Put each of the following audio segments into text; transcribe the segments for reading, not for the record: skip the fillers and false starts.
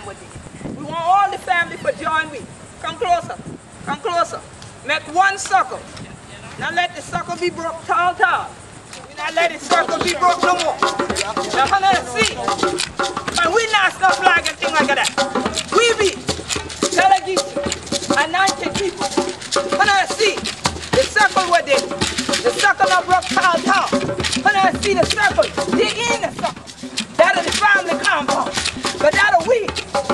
them with it. We want all the family to join me. Come closer. Come closer. Make one circle. Now let the circle be broke tall. Now let the circle be broke no more. Now see. And we not stop flag and thing like that. We be Telegisi, anointed people. See. The circle were there. The circle of broke tall. See the circle. They're in the circle. That is the family compound. But that are we,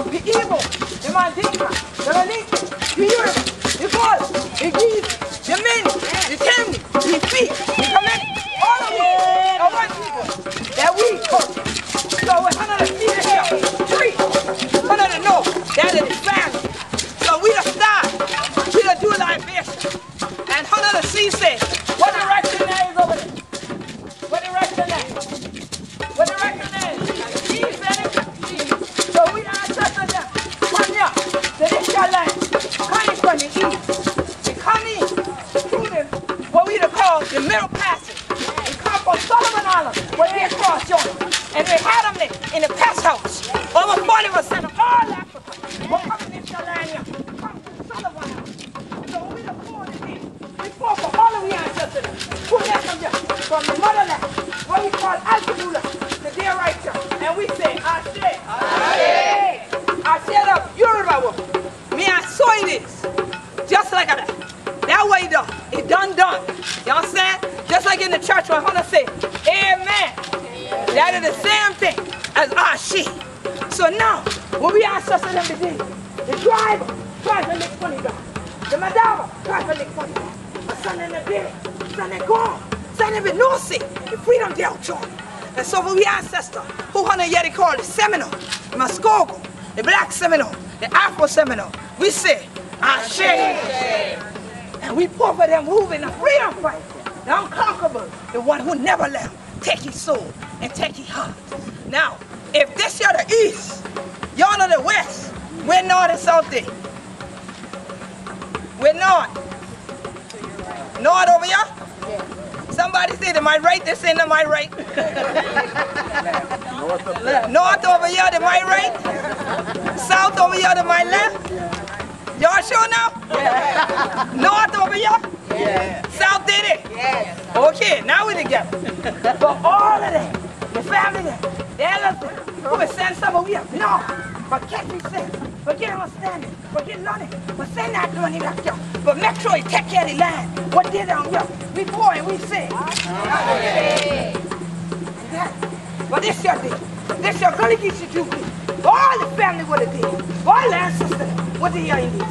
the evil, the Mandinka, the Malinka, the Europe, the Gauls, the Geese, the men, the Temni, the feet, the Command, all of we are one people that we culture. So we're under the feet of here, three, under the know that is the family. So we the star, we the do libation. And under the sea say, what direction there is over there? What direction there? What direction there is? East and east. So we are just on them. Come here. The Israel land. Coming from the east. They come in through them, what we call the middle passage. They come from Solomon Island, where they cross Jordan. And they had them in the pest house. Over 40% of all Africa will come to Israel land here. Come to Solomon Island. So we the poor in here. We fought for all of the ancestors. Who left them there? From the motherland, what we call Al-Qadula, the dear right here. And we say, Ashe. Ashe. Ashe of Yoruba woman. Me, I saw it is. Just like that. That way though. It done. You understand? Just like in the church when Hunter say, Amen. That is the same thing as Ashe. So now, when we ancestors them today, the driver tries to make funny guy. The Madama tries to make funny guy. A son in the day, son in gone. Son in no see. The freedom they out join. And so when we ancestors, who Hunter yet they call the Seminole, the Muskogee, the Black Seminole, the Afro Seminole, we say, Ashe. And we pour for them moving the freedom fight, the unconquerable, the one who never left, take his soul and take his heart. Now, if this here the east, y'all know the west, we're north and south there. We're north. North over here? Somebody say to my right, this ain't to my right. North over here to my right. South over here to my left. Y'all sure now? Yeah. North over here? Yeah. South did it? Yeah. Okay, now we're together. But all of them, the family there, the elders, who will send some of we have no. Forget me sense, forget understanding, forget learning, but send that money back here. But make sure you take care of the land. What did down here? We pour and we say. Okay. But this your day. This your gully geese you do. All the family what it did. All the ancestors, what they are in this.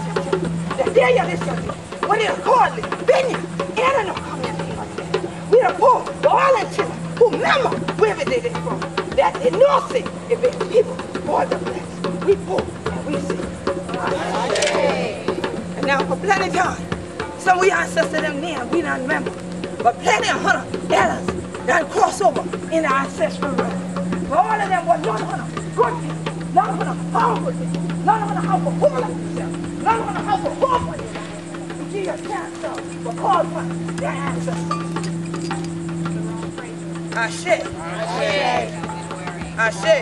The day you this your day. When they are called, Benny, and no coming like that. We are poor, but all the children who remember wherever they from. That they know say, if it's people, for the blessed. We poor and we say. And now for plenty of time, some we ancestors them near, we don't remember. But plenty of hunter elders that cross over in the ancestral realm. For all of them were none hunter good things, none hunter powerful things, none hunter how for poor like themselves, none hunter how for poor for themselves. To give you a chance for call for their ancestors. Ashe. Ashe. Ashe.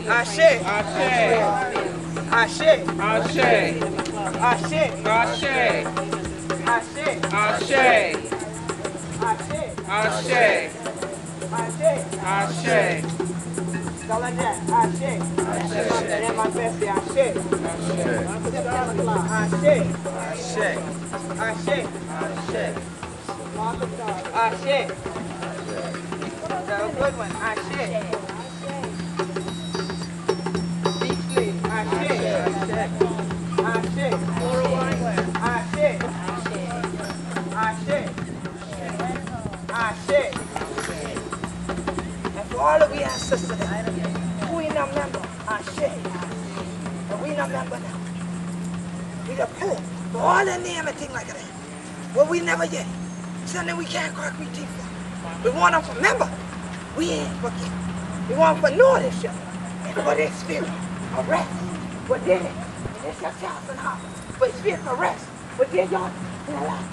Ashe. Ashe. Ashe. Ashe. Ashe. Ashe. Ashe. Ashe. All like that. Ashe. And my best say Ashe. Ashe. Ashe. That's a good one. Ashe. Ashe. Ashe. Ashe. And for all of we ancestors, we not remember Ashe. And we not remember now. We the poor. For all the name and things like that. What we never get. Something we can't crack we teeth for. We want them to remember. We ain't forget. We want them to know this shit. And for their spirit, a rest. What did it? It's your chance and heart. But spirit for rest. What did y'all in their life?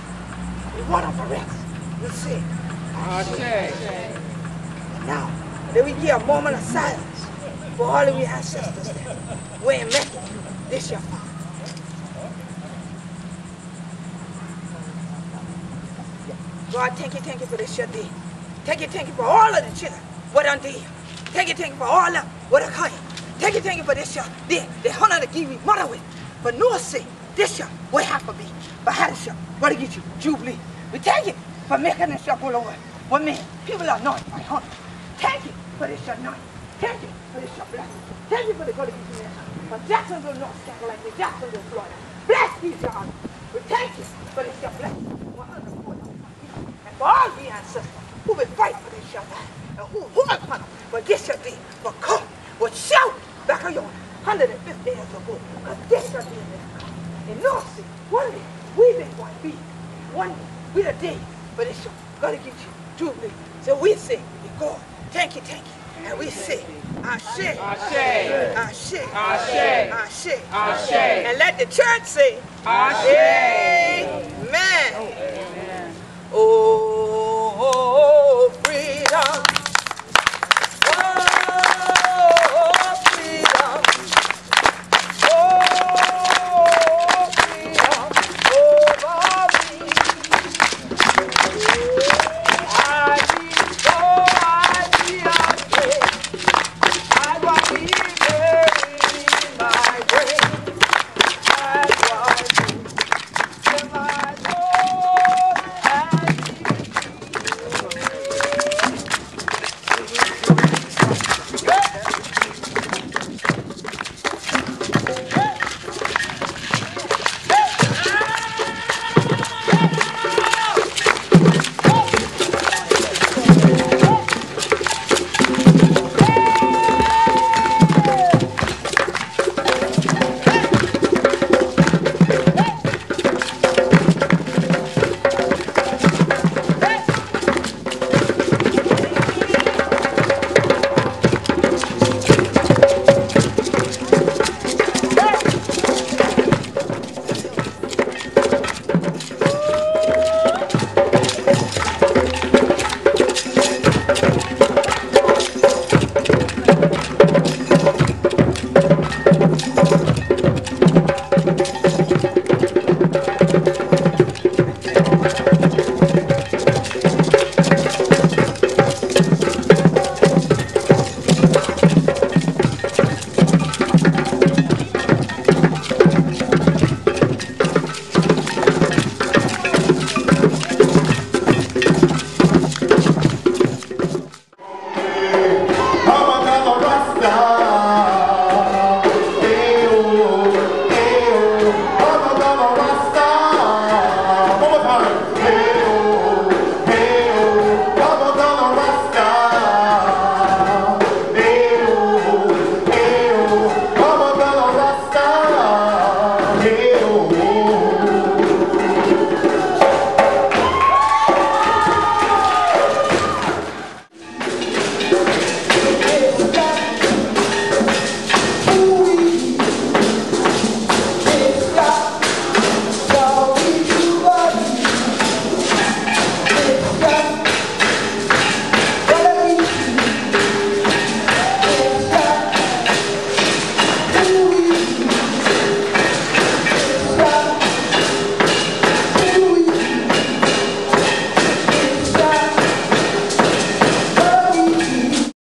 We want them to rest. You see. And now, then we give a moment of silence for all of your ancestors there. We ain't making it. This your father. God, thank you for this your day. Thank you for all of the children. What on day. Thank you for all of what are coming. Thank you for this your day. The honor to give me mother with. For no sake, this your what have to be. But how this your what to get you? Jubilee. We thank you for making this your go over. What man, people are not my honor. Thank you for this your night. Thank you for this your blessing. Thank you for the God of you for Jacksonville, North Carolina, Jacksonville, Florida. Bless these your honor. We thank you for this your blessing. And for all the ancestors who will fight for this your life. And who upon them for this your day, for come, will shout back on your 150 years ago. Because this your day is come. And North Sea, one day, we've been going to be. One day, we the day for this your God to get you jubilee. So we say, God, thank you. And we say, Ashe, Ashe, Ashe, Ashe, Ashe, Ashe. And let the church say, Ashe.